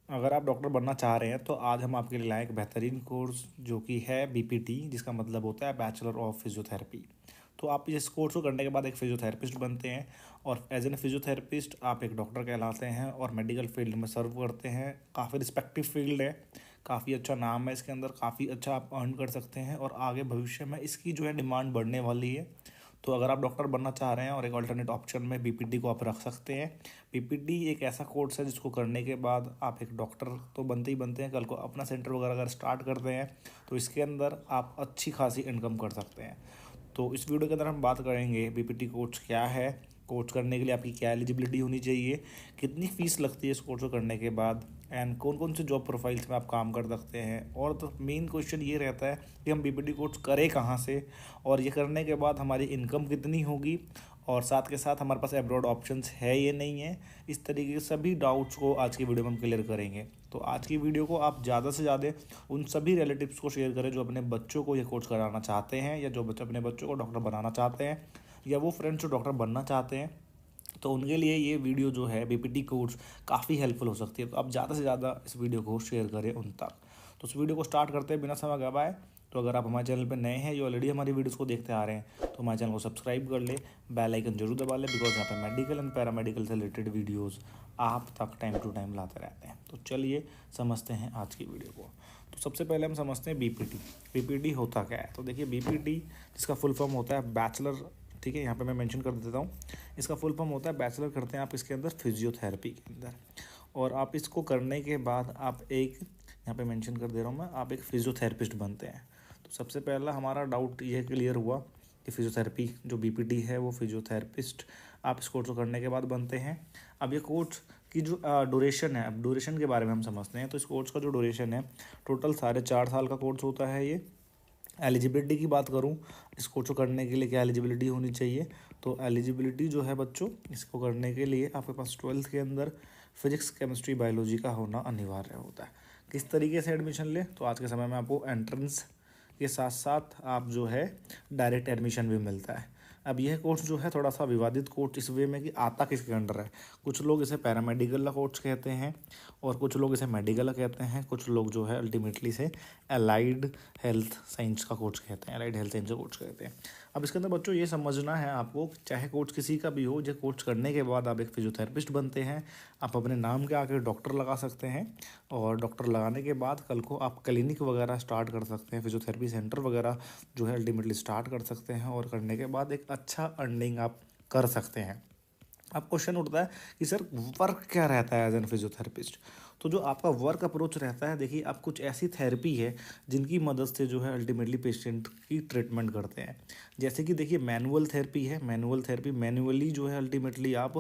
अगर आप डॉक्टर बनना चाह रहे हैं तो आज हम आपके लिए लाए एक बेहतरीन कोर्स जो कि है बीपीटी, जिसका मतलब होता है बैचलर ऑफ फिजियोथेरेपी। तो आप इस कोर्स को करने के बाद एक फिजियोथेरेपिस्ट बनते हैं और एज एन फिजियोथेरेपिस्ट आप एक डॉक्टर कहलाते हैं और मेडिकल फील्ड में सर्व करते हैं। काफ़ी रिस्पेक्टिव फील्ड है, काफ़ी अच्छा नाम है इसके अंदर, काफ़ी अच्छा आप अर्न कर सकते हैं और आगे भविष्य में इसकी जो है डिमांड बढ़ने वाली है। तो अगर आप डॉक्टर बनना चाह रहे हैं और एक अल्टरनेट ऑप्शन में बीपीटी को आप रख सकते हैं। बीपीटी एक ऐसा कोर्स है जिसको करने के बाद आप एक डॉक्टर तो बनते ही बनते हैं, कल को अपना सेंटर वगैरह अगर स्टार्ट करते हैं तो इसके अंदर आप अच्छी खासी इनकम कर सकते हैं। तो इस वीडियो के अंदर हम बात करेंगे बीपीटी कोर्स क्या है, कोर्स करने के लिए आपकी क्या एलिजिबिलिटी होनी चाहिए, कितनी फ़ीस लगती है इस कोर्स को करने के बाद, एंड कौन कौन से जॉब प्रोफाइल्स में आप काम कर सकते हैं। और तो मेन क्वेश्चन ये रहता है कि हम बीपीटी कोर्स करें कहाँ से और ये करने के बाद हमारी इनकम कितनी होगी और साथ के साथ हमारे पास एब्रॉड ऑप्शंस है ये नहीं है। इस तरीके के सभी डाउट्स को आज की वीडियो में हम क्लियर करेंगे। तो आज की वीडियो को आप ज़्यादा से ज़्यादा उन सभी रिलेटिव्स को शेयर करें जो अपने बच्चों को ये कोर्स कराना चाहते हैं या जो बच्चे अपने बच्चों को डॉक्टर बनाना चाहते हैं या वो फ्रेंड्स जो डॉक्टर बनना चाहते हैं। तो उनके लिए ये वीडियो जो है बीपीटी कोर्स काफ़ी हेल्पफुल हो सकती है। तो आप ज़्यादा से ज़्यादा इस वीडियो को शेयर करें उन तक। तो इस वीडियो को स्टार्ट करते हैं बिना समय गवाए। तो अगर आप हमारे चैनल पर नए हैं, जो ऑलरेडी हमारी वीडियोस को देखते आ रहे हैं, तो हमारे चैनल को सब्सक्राइब कर ले, बेल आइकन जरूर दबा ले, बिकॉज यहाँ पे मेडिकल एंड पैरामेडिकल से रिलेटेड वीडियोस आप तक टाइम टू टाइम लाते रहते हैं। तो चलिए समझते हैं आज की वीडियो को। तो सबसे पहले हम समझते हैं बीपीटी। बीपीटी होता क्या है। तो देखिए बीपीटी जिसका फुल फॉर्म होता है बैचलर, ठीक है, यहाँ पे मैं मेंशन कर देता हूँ। इसका फुल फॉर्म होता है बैचलर करते हैं आप इसके अंदर फिजियोथेरेपी के अंदर, और आप इसको करने के बाद आप एक, यहाँ पे मेंशन कर दे रहा हूँ मैं, आप एक फिजियोथेरेपिस्ट बनते हैं। तो सबसे पहला हमारा डाउट ये क्लियर हुआ कि फिजियोथेरेपी जो बीपीटी है वो फिजियोथेरेपिस्ट आप इस कोर्स को करने के बाद बनते हैं। अब ये कोर्स की जो ड्यूरेशन है, अब ड्यूरेशन के बारे में हम समझते हैं। तो इस कोर्स का जो ड्यूरेशन है टोटल 4.5 साल का कोर्स होता है ये। एलिजिबिलिटी की बात करूं, इस कोर्स को करने के लिए क्या एलिजिबिलिटी होनी चाहिए। तो एलिजिबिलिटी जो है बच्चों, इसको करने के लिए आपके पास 12th के अंदर फिजिक्स केमिस्ट्री बायोलॉजी का होना अनिवार्य होता है। किस तरीके से एडमिशन ले, तो आज के समय में आपको एंट्रेंस के साथ साथ आप जो है डायरेक्ट एडमिशन भी मिलता है। अब यह कोर्स जो है थोड़ा सा विवादित कोर्स इस वे में कि आता किसके अंडर है। कुछ लोग इसे पैरामेडिकल का कोर्स कहते हैं और कुछ लोग इसे मेडिकल कहते हैं, कुछ लोग जो है अल्टीमेटली से अलाइड हेल्थ साइंस का कोर्स कहते हैं, अलाइड हेल्थ साइंस का कोर्स कहते हैं। अब इसके अंदर बच्चों ये समझना है आपको, चाहे कोर्स किसी का भी हो, जो कोर्स करने के बाद आप एक फिजियोथेरेपिस्ट बनते हैं, आप अपने नाम के आगे डॉक्टर लगा सकते हैं और डॉक्टर लगाने के बाद कल को आप क्लिनिक वगैरह स्टार्ट कर सकते हैं, फिजियोथेरेपी सेंटर वगैरह जो है अल्टीमेटली स्टार्ट कर सकते हैं और करने के बाद एक अच्छा अर्निंग आप कर सकते हैं। अब क्वेश्चन उठता है कि सर वर्क क्या रहता है एज एन फिजियोथेरेपिस्ट। तो जो आपका वर्क अप्रोच रहता है, देखिए आप कुछ ऐसी थेरेपी है जिनकी मदद से जो है अल्टीमेटली पेशेंट की ट्रीटमेंट करते हैं। जैसे कि देखिए मैनुअल थेरेपी है, मैनुअल थेरेपी मैनुअली जो है अल्टीमेटली आप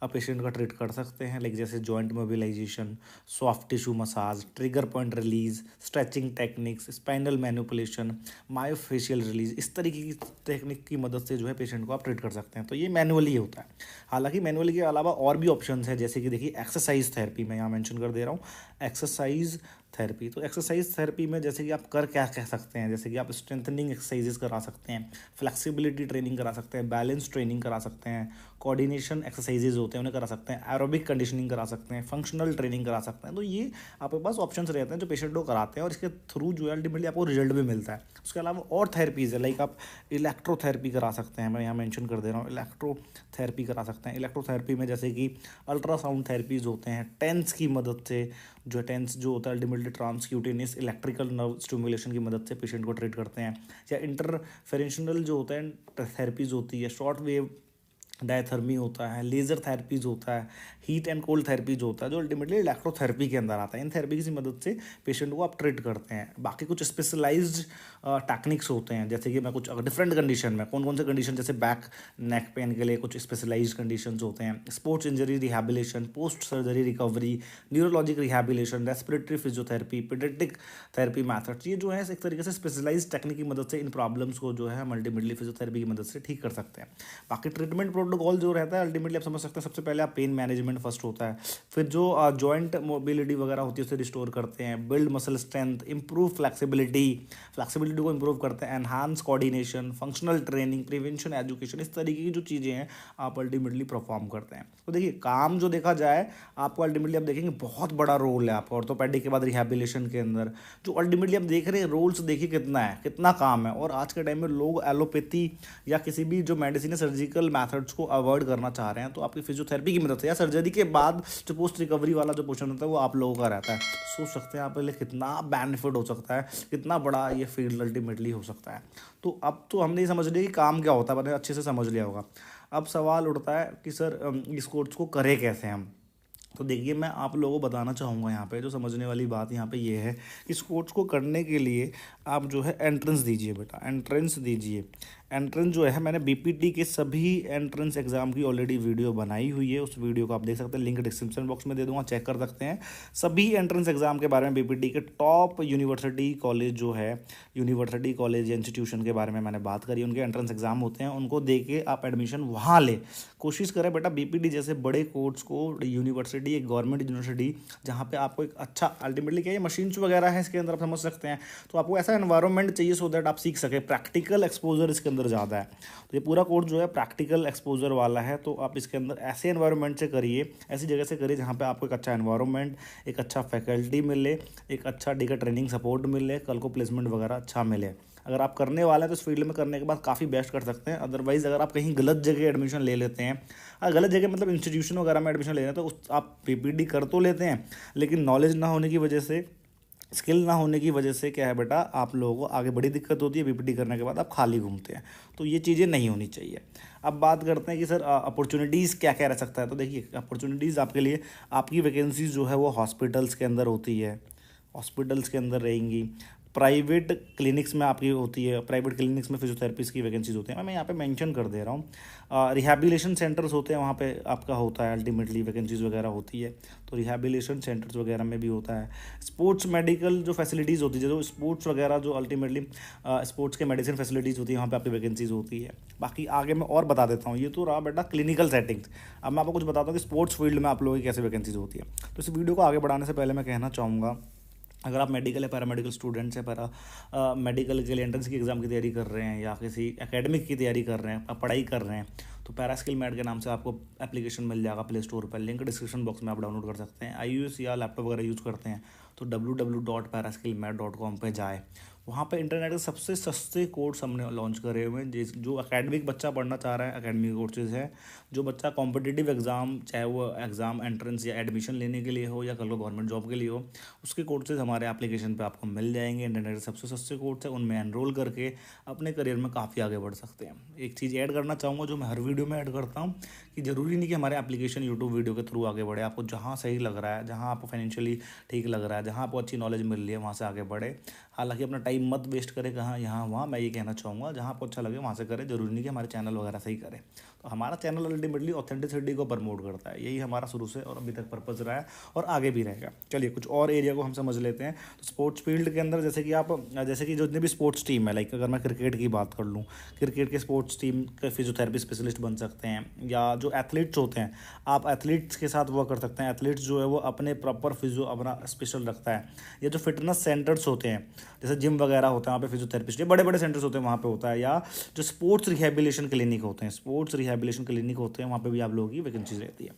पेशेंट का ट्रीट कर सकते हैं, लाइक जैसे joint mobilization, soft tissue massage, trigger point release, stretching techniques, spinal manipulation, myofascial release, इस तरीके की टेक्निक की मदद से जो है पेशेंट को आप ट्रीट कर सकते हैं। तो ये मैनुअली होता है। हालांकि मैनुअली के अलावा और भी ऑप्शंस हैं, जैसे कि देखिए एक्सरसाइज थेरेपी मैं यहाँ मेंशन कर दे रहा हूँ, एक्सरसाइज थेरेपी। तो एक्सरसाइज थेरेपी में जैसे कि आप कर क्या कह सकते हैं, जैसे कि आप स्ट्रेंथनिंग एक्सरसाइजेस करा सकते हैं, फ्लेक्सिबिलिटी ट्रेनिंग करा सकते हैं, बैलेंस ट्रेनिंग करा सकते हैं, कोऑर्डिनेशन एक्सरसाइजेज होते हैं उन्हें करा सकते हैं, एरोबिक कंडीशनिंग करा सकते हैं, फंक्शनल ट्रेनिंग करा सकते हैं। तो ये आपके पास ऑप्शंस रहते हैं जो पेशेंट को कराते हैं और इसके थ्रू जो है अल्टीमेटली आपको रिजल्ट भी मिलता है। उसके अलावा और थेरेपीज़ है, लाइक आप इलेक्ट्रोथेरेपी करा सकते हैं, मैं यहाँ मेंशन कर दे रहा हूँ, इलेक्ट्रोथेरेपी करा सकते हैं। इलेक्ट्रोथेरेपी में जैसे कि अल्ट्रासाउंड थेरेपीज़ होते हैं, टेंस की मदद से, जो टेंस जो होता है ultimately transcutaneous electrical nerve stimulation की मदद से पेशेंट को ट्रीट करते हैं। या इंटरफेरेंशियल जो होता है थेरेपीज़ होती है, शॉर्ट वेव डायथर्मी होता है, लेज़र थेरेपीज होता है, हीट एंड कोल्ड थेरेपीज होता है, जो अल्टीमेटली इलेक्ट्रोथेरेपी के अंदर आता है। इन थेरेपी की मदद से पेशेंट को आप ट्रीट करते हैं। बाकी कुछ स्पेशलाइज्ड टेक्निक्स होते हैं, जैसे कि मैं कुछ डिफरेंट कंडीशन में, कौन कौन से कंडीशन, जैसे बैक नेक पेन के लिए कुछ स्पेशलाइज्ड कंडीशंस होते हैं, sports injury rehabilitation, post surgery recovery, neurologic rehabilitation, respiratory physiotherapy, paediatric therapy methods, ये जो है एक तरीके से स्पेशलाइज्ड टेक्निक की मदद से इन प्रॉब्लम्स को जो है हम अल्टीमेटली फिजियोथेरेपी की मदद से ठीक कर सकते हैं। बाकी ट्रीटमेंट प्रोटोकॉल जो रहता है अल्टीमेटली आप समझ सकते हैं, सबसे पहले आप पेन मैनेजमेंट फर्स्ट होता है, फिर जो जॉइंट मोबिलिटी वगैरह होती है उसे रिस्टोर करते हैं, build muscle strength, improve flexibility को इंप्रूव करते हैं, enhance coordination, functional training, prevention, education, इस तरीके की जो चीज़ें हैं आप अल्टीमेटली परफॉर्म करते हैं। तो देखिए काम जो देखा जाए आपको अल्टीमेटली आप देखेंगे बहुत बड़ा रोल है आपका ऑर्थोपेडिक के बाद रिहैबिलिटेशन के अंदर, जो अल्टीमेटली आप देख रहे हैं रोल्स देखिए कितना है, कितना काम है। और आज के टाइम में लोग एलोपैथी या किसी भी जो मेडिसिन है सर्जिकल मैथड्स को अवॉइड करना चाह रहे हैं, तो आपकी फिजियोथेरेपी की मदद से या सर्जरी के बाद जो पोस्ट रिकवरी वाला जो पोर्शन होता है वो आप लोगों का रहता है। सोच सकते हैं आप पहले कितना बेनिफिट हो सकता है, कितना बड़ा ये फील्ड अल्टीमेटली हो सकता है। तो अब तो हमने ये समझ लिया कि काम क्या होता है, मैंने अच्छे से समझ लिया होगा। अब सवाल उठता है कि सर इस कोर्स को करें कैसे हम। तो देखिए मैं आप लोगों को बताना चाहूँगा यहाँ पे जो समझने वाली बात यहाँ पे ये है कि इस कोर्स को करने के लिए आप जो है एंट्रेंस दीजिए बेटा, एंट्रेंस दीजिए। एंट्रेंस जो है मैंने बीपीटी के सभी एंट्रेंस एग्जाम की ऑलरेडी वीडियो बनाई हुई है, उस वीडियो को आप देख सकते हैं, लिंक डिस्क्रिप्शन बॉक्स में दे दूंगा, चेक कर सकते हैं। सभी एंट्रेंस एग्जाम के बारे में बीपीटी के टॉप यूनिवर्सिटी कॉलेज जो है, यूनिवर्सिटी कॉलेज या इंस्टीट्यूशन के बारे में मैंने बात करी, उनके एंट्रेंस एग्जाम होते हैं, उनको दे के आप एडमिशन वहाँ ले। कोशिश करें बेटा बीपीटी जैसे बड़े कोर्स को यूनिवर्सिटी, एक गवर्नमेंट यूनिवर्सिटी जहाँ पे आपको एक अच्छा अल्टीमेटली क्या है मशीन्स वगैरह है इसके अंदर आप समझ सकते हैं, तो आपको ऐसा एनवायरनमेंट चाहिए सो दैट आप सीख सके, प्रैक्टिकल एक्सपोजर इसके अंदर ज़्यादा है। तो ये पूरा कोर्स जो है प्रैक्टिकल एक्सपोजर वाला है, तो आप इसके अंदर ऐसे एनवायरनमेंट से करिए, ऐसी जगह से करिए जहाँ पे आपको एक अच्छा एनवायरनमेंट, एक अच्छा फैकल्टी मिले, एक अच्छा डी का ट्रेनिंग सपोर्ट मिले, कल को प्लेसमेंट वगैरह अच्छा मिले। अगर आप करने वाले हैं तो इस फील्ड में करने के बाद काफ़ी बेस्ट कर सकते हैं। अदरवाइज़ अगर आप कहीं गलत जगह एडमिशन ले लेते हैं, गलत जगह मतलब इंस्टीट्यूशन वगैरह में एडमिशन ले रहे हैं, तो उस आप पीपीटी कर तो लेते हैं लेकिन नॉलेज ना होने की वजह से, स्किल ना होने की वजह से क्या है बेटा आप लोगों को आगे बड़ी दिक्कत होती है, पीपीटी करने के बाद आप खाली घूमते हैं। तो ये चीज़ें नहीं होनी चाहिए। अब बात करते हैं कि सर अपॉर्चुनिटीज़ क्या क्या रह सकता है। तो देखिए अपॉर्चुनिटीज़ आपके लिए, आपकी वैकेंसीज जो है वो हॉस्पिटल्स के अंदर होती है, हॉस्पिटल्स के अंदर रहेंगी, प्राइवेट क्लिनिक्स में आपकी होती है, प्राइवेट क्लिनिक्स में फिजियोथेरेपिस्ट की वैकेंसीज होती हैं, मैं यहाँ पे मेंशन कर दे रहा हूँ। रिहैबिलिटेशन सेंटर्स होते हैं, वहाँ पे आपका होता है अल्टीमेटली वैकेंसीज वगैरह होती है, तो रिहैबिलिटेशन सेंटर्स वगैरह में भी होता है। स्पोर्ट्स मेडिकल जो फैसिलिटीज़ होती है, जो स्पोर्ट्स वगैरह जो अल्टीमेटली स्पोर्ट्स के मेडिसिन फैसिलिटीज़ होती है, वहाँ पे आपकी वैकेंसीज होती है। बाकी आगे मैं और बता देता हूँ, ये तो रहा बेटा क्लिनिकल सेटिंग्स। अब मैं आपको कुछ बताता हूँ कि स्पोर्ट्स फील्ड में आप लोगों की कैसे वैकेंसीज होती है। तो इस वीडियो को आगे बढ़ाने से पहले मैं कहना चाहूँगा, अगर आप मेडिकल या पैरामेडिकल स्टूडेंट्स हैं, मेडिकल के लिए एंट्रेंस की एग्ज़ाम की तैयारी कर रहे हैं या किसी एकेडमिक की तैयारी कर रहे हैं, आप पढ़ाई कर रहे हैं, तो पैरास्किल मैट के नाम से आपको एप्लीकेशन मिल जाएगा प्ले स्टोर पर, लिंक डिस्क्रिप्शन बॉक्स में आप डाउनलोड कर सकते हैं। iOS या लैपटॉप वगैरह यूज़ करते हैं तो www.paraskillmat.com पे जाए, वहाँ पे इंटरनेट के सबसे सस्ते कोर्स हमने लॉन्च करे हुए हैं। जो एकेडमिक बच्चा पढ़ना चाह रहा है, एकेडमिक कोर्सेज है, जो बच्चा कॉम्पिटिटिव एग्ज़ाम, चाहे वो एग्ज़ाम एंट्रेंस या एडमिशन लेने के लिए हो या कल को गवर्नमेंट जॉब के लिए हो, उसके कोर्सेज हमारे एप्लीकेशन पे आपको मिल जाएंगे। इंटरनेट के सबसे सस्ते कोर्स है, उनमें एनरोल करके अपने करियर में काफ़ी आगे बढ़ सकते हैं। एक चीज़ ऐड करना चाहूँगा जो मैं हर वीडियो में ऐड करता हूँ कि ज़रूरी नहीं कि हमारे एप्लीकेशन यूट्यूब वीडियो के थ्रू आगे बढ़े, आपको जहाँ सही लग रहा है, जहाँ आपको फाइनेंशियली ठीक लग रहा है, जहाँ आपको अच्छी नॉलेज मिल रही है, वहाँ से आगे बढ़े। हालांकि अपना टाइम मत वेस्ट करें कहाँ यहाँ वहाँ, मैं ये कहना चाहूँगा जहाँ आपको अच्छा लगे वहाँ से करें, जरूरी नहीं कि हमारे चैनल वगैरह से ही करें। तो हमारा चैनल अल्टीमेटली ऑथेंटिसिटी को प्रमोट करता है, यही हमारा शुरू से और अभी तक पर्पज़ रहा है और आगे भी रहेगा। चलिए कुछ और एरिया को हम समझ लेते हैं। तो स्पोर्ट्स फील्ड के अंदर जैसे कि जितने भी स्पोर्ट्स टीम है, लाइक अगर मैं क्रिकेट की बात कर लूँ, क्रिकेट के स्पोर्ट्स टीम के फिजियोथेरेपी स्पेशलिस्ट बन सकते हैं, या जो एथलीट्स होते हैं आप एथलीट्स के साथ वर्क कर सकते हैं। एथलीट्स जो है वो अपने प्रॉपर फिजियो अपना स्पेशल रखता है। या जो फिटनेस सेंटर्स होते हैं जैसे जिम वगैरह होता है, वहाँ पे फिजियोथेरेपिस्ट, बड़े बड़े सेंटर्स होते हैं वहाँ पे होता है। या जो स्पोर्ट्स रिहैबिलिटेशन क्लिनिक होते हैं, स्पोर्ट्स रिहैबिलिटेशन क्लिनिक होते हैं, वहाँ पे भी आप लोगों की वैकेंसीज रहती है।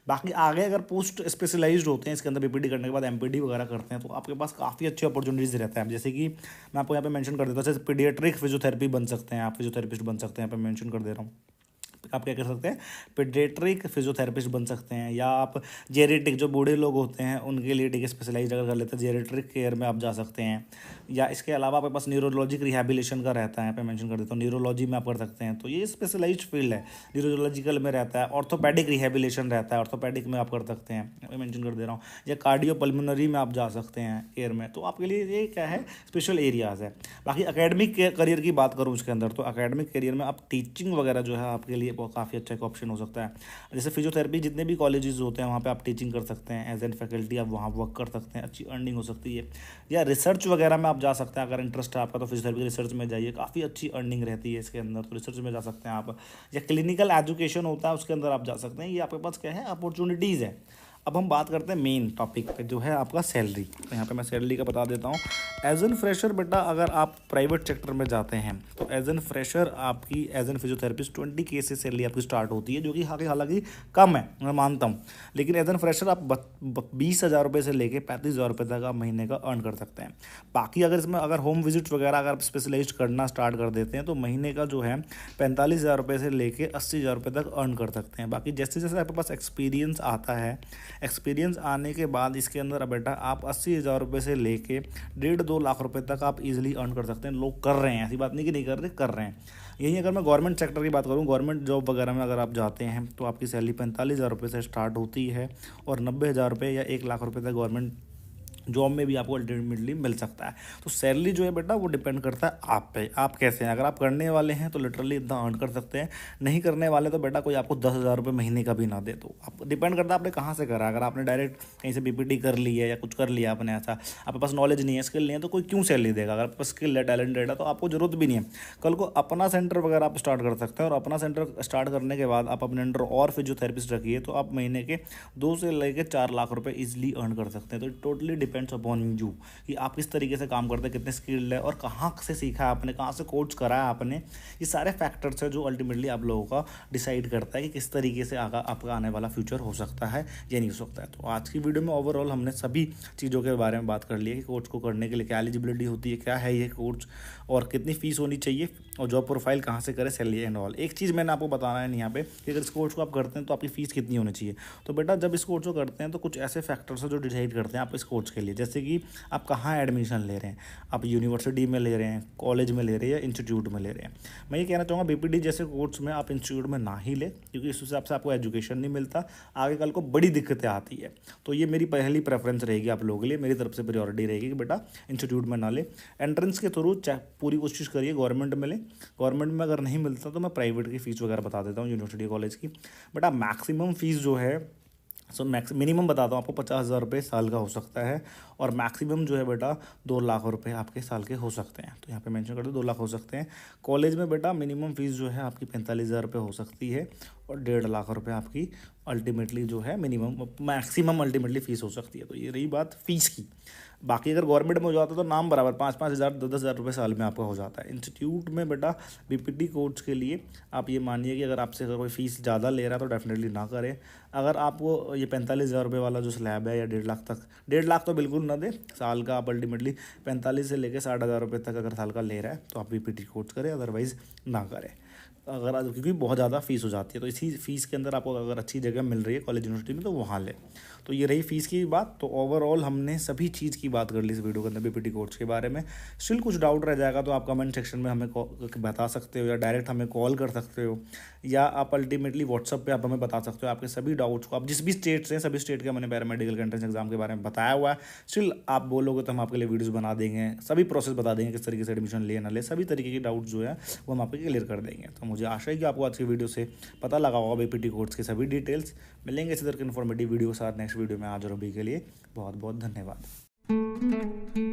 बाकी आगे अगर पोस्ट स्पेशलाइज्ड होते हैं, इसके अंदर बीपीडी करने के बाद एमपीडी वगैरह करते हैं, तो आपके पास काफ़ी अच्छी अपॉर्चुनिटीज़ रहता है। जैसे कि मैं आपको यहाँ पे मेंशन कर देता हूँ, जैसे पीडियाट्रिक फिजियोथेरेपी बन सकते हैं आप, फिजियोथेरेपिस्ट बन सकते हैं, यहाँ पे मेंशन कर दे रहा हूँ। आप क्या कर सकते हैं, पीडियाट्रिक फिजियोथेरेपिस्ट बन सकते हैं। या आप जेरेटिक, जो बूढ़े लोग होते हैं उनके लिए ठीक है स्पेशलाइज अगर कर लेते हैं, जेरेट्रिक केयर में आप जा सकते हैं। या इसके अलावा आपके पास न्यूरोलॉजिक रिहैबिलिटेशन का रहता है, यहाँ पे मेंशन कर देता हूँ, न्यूरोलॉजी में आप कर सकते हैं, तो ये स्पेशलाइज्ड फील्ड है। न्यूरोलॉजिकल में रहता है, ऑर्थोपेडिक रिहैबिलिटेशन रहता है, ऑर्थोपेडिक में आप कर सकते हैं, यहाँ पे मेंशन कर दे रहा हूँ। या कार्डियो पल्मोनरी में आप जा सकते हैं केयर में, तो आपके लिए ये क्या है स्पेशल एरियाज़ है। बाकी अकेडमिक करियर की बात करूँ उसके अंदर, तो अकेडमिक करियर में आप टीचिंग वगैरह जो है आपके लिए लिए काफ़ी अच्छा एक ऑप्शन हो सकता है। जैसे फिजियोथेरेपी जितने भी कॉलेजेस होते हैं वहाँ पे आप टीचिंग कर सकते हैं, एज एन फैकल्टी आप वहाँ वर्क कर सकते हैं, अच्छी अर्निंग हो सकती है। या रिसर्च वगैरह में आप जा सकते हैं, अगर इंटरेस्ट है आपका तो फिजियोथेरेपी रिसर्च में जाइए, काफ़ी अच्छी अर्निंग रहती है इसके अंदर, तो रिसर्च में जा सकते हैं आप। या क्लिनिकल एजुकेशन होता है उसके अंदर आप जा सकते हैं। ये आपके पास क्या है, अपॉर्चुनिटीज़ है। अब हम बात करते हैं मेन टॉपिक पे जो है आपका सैलरी। तो यहाँ पे मैं सैलरी का बता देता हूँ। एज एन फ्रेशर बेटा अगर आप प्राइवेट सेक्टर में जाते हैं तो एज एन फ्रेशर आपकी एज एन फिजियोथेरेपिस्ट 20K से सैलरी आपकी स्टार्ट होती है, जो कि हालांकि कम है, मैं मानता हूँ। लेकिन एज एन फ्रेशर आप 20,000 रुपये से लेके 35,000 रुपये तक आप महीने का अर्न कर सकते हैं। बाकी अगर इसमें अगर होम विजिट वगैरह अगर आप स्पेशलाइज करना स्टार्ट कर देते हैं तो महीने का जो है 45,000 रुपये से लेके 80,000 रुपये तक अर्न कर सकते हैं। बाकी जैसे जैसे आपके पास एक्सपीरियंस आता है, एक्सपीरियंस आने के बाद इसके अंदर बेटा आप 80,000 रुपये से लेके 1.5-2 लाख रुपए तक आप इजीली अर्न कर सकते हैं। लोग कर रहे हैं, ऐसी बात नहीं कि नहीं कर रहे, कर रहे हैं। यही अगर मैं गवर्नमेंट सेक्टर की बात करूँ, गवर्नमेंट जॉब वगैरह में अगर आप जाते हैं तो आपकी सैलरी 45,000 रुपये से स्टार्ट होती है और 90,000 रुपये या 1 लाख रुपये तक गवर्नमेंट जॉब में भी आपको अल्टीमेटली मिल सकता है। तो सैलरी जो है बेटा वो डिपेंड करता है आप पे, आप कैसे हैं। अगर आप करने वाले हैं तो लिटरली इतना अर्न कर सकते हैं, नहीं करने वाले तो बेटा कोई आपको 10,000 रुपये महीने का भी ना दे, तो आप डिपेंड करता है आपने कहाँ से करा। अगर आपने डायरेक्ट कहीं से PPT कर ली है या कुछ कर लिया आपने, ऐसा आपके पास नॉलेज नहीं है, स्किल नहीं है, तो कोई क्यों सैलरी देगा। अगर आपके पास स्किल है, टैलेंटेड है, तो आपको जरूरत भी नहीं है। कल को अपना सेंटर वगैरह आप स्टार्ट कर सकते हैं, और अपना सेंटर स्टार्ट करने के बाद आप अपने अंडर और फिजियोथेरेपिस्ट रखिए तो आप महीने के 2 से लेकर 4 लाख रुपये ईजिली अर्न कर सकते हैं। तो टोटली डिपेंड्स अपॉन यू कि आप किस तरीके से काम करते हैं, कितने स्किल्ड है और कहाँ से सीखा है आपने, कहाँ से कोच करा है आपने। ये सारे फैक्टर्स है जो अल्टीमेटली आप लोगों का डिसाइड करता है कि किस तरीके से आपका आने वाला फ्यूचर हो सकता है या नहीं हो सकता है। तो आज की वीडियो में ओवरऑल हमने सभी चीज़ों के बारे में बात कर ली है कि कोच को करने के लिए क्या एलिजिबिलिटी होती है, क्या है ये कोच, और कितनी फीस होनी चाहिए, और जॉब प्रोफाइल कहाँ से करें, सैलरी एंड ऑल। एक चीज़ मैंने आपको बताना है यहाँ पे कि अगर इस कोर्स को आप करते हैं तो आपकी फ़ीस कितनी होनी चाहिए। तो बेटा जब इस कोर्स को करते हैं तो कुछ ऐसे फैक्टर्स हैं जो डिसाइड करते हैं आप इस कोर्स के लिए, जैसे कि आप कहाँ एडमिशन ले रहे हैं, आप यूनिवर्सिटी में ले रहे हैं, कॉलेज में ले रहे हैं या इंस्टीट्यूट में ले रहे हैं। मैं ये कहना चाहूँगा BPD जैसे कोर्स में आप इंस्टीट्यूट में ना ही ले, क्योंकि इस हिसाब से आपको एजुकेशन नहीं मिलता, आगे कल को बड़ी दिक्कतें आती है। तो ये मेरी पहली प्रेफरेंस रहेगी आप लोगों के लिए, मेरी तरफ से प्रायोरिटी रहेगी कि बेटा इंस्टीट्यूट में ना ले। एंट्रेंस के थ्रू पूरी कोशिश करिए गवर्नमेंट में ले, गवर्नमेंट में अगर नहीं मिलता तो मैं प्राइवेट की फ़ीस वगैरह बता देता हूँ यूनिवर्सिटी कॉलेज की। बेटा मैक्सिमम फ़ीस जो है, मिनिमम बताता हूँ आपको 50,000 रुपये साल का हो सकता है, और मैक्सिमम जो है बेटा 2 लाख रुपए आपके साल के हो सकते हैं। तो यहाँ पे मेंशन कर दो 2 लाख हो सकते हैं। कॉलेज में बेटा मिनिमम फ़ीस जो है आपकी 45,000 रुपये हो सकती है, और 1.5 लाख रुपए आपकी अल्टीमेटली जो है मिनिमम मैक्सिमम अल्टीमेटली फ़ीस हो सकती है। तो ये रही बात फ़ीस की। बाकी अगर गवर्नमेंट में हो जाता तो नाम बराबर 5-5 हज़ार 10-10 हज़ार रुपये साल में आपका हो जाता है। इंस्टीट्यूट में बेटा BPD कोर्स के लिए आप ये मानिए कि अगर आपसे अगर कोई फ़ीस ज़्यादा ले रहा है तो डेफिनेटली ना करें। अगर आपको ये 45,000 रुपये वाला जो स्लैब है या 1.5 लाख तक, 1.5 लाख तो बिल्कुल ना दे, साल का आप अल्टीमेटली 45 से लेकर 60,000 रुपये तक अगर साल का ले रहा है तो आप BPD कोर्स करें, अदरवाइज़ ना करें। अगर क्योंकि बहुत ज़्यादा फीस हो जाती है, तो इसी फीस के अंदर आपको अगर अच्छी जगह मिल रही है कॉलेज यूनिवर्सिटी में तो वहाँ ले। तो ये रही फीस की बात। तो ओवरऑल हमने सभी चीज़ की बात कर ली इस वीडियो के अंदर BPD कोर्स के बारे में। स्टिल कुछ डाउट रह जाएगा तो आप कमेंट सेक्शन में हमें बता सकते हो, या डायरेक्ट हमें कॉल कर सकते हो, या आप अल्टीमेटली व्हाट्सअप पे आप हमें बता सकते हो आपके सभी डाउट्स को। आप जिस भी स्टेट से, सभी स्टेट का मैंने पैरामेडिकल एंट्रेंस एग्जाम के बारे में बताया हुआ है। स्टिल आप बोलोगे तो हम आपके लिए वीडियोज़ बना देंगे, सभी प्रोसेस बता देंगे किस तरीके से एडमिशन ले ना ले, सभी तरीके की डाउट्स जो है वो हम आपके क्लियर कर देंगे। तो मुझे आशा है कि आपको आज की वीडियो से पता लगा होगा BPD कोर्स के सभी डिटेल्स। मिलेंगे इसी तरह के इन्फॉर्मेटिव वीडियो के साथ नेक्स्ट वीडियो में। आज और अभी के लिए बहुत बहुत धन्यवाद।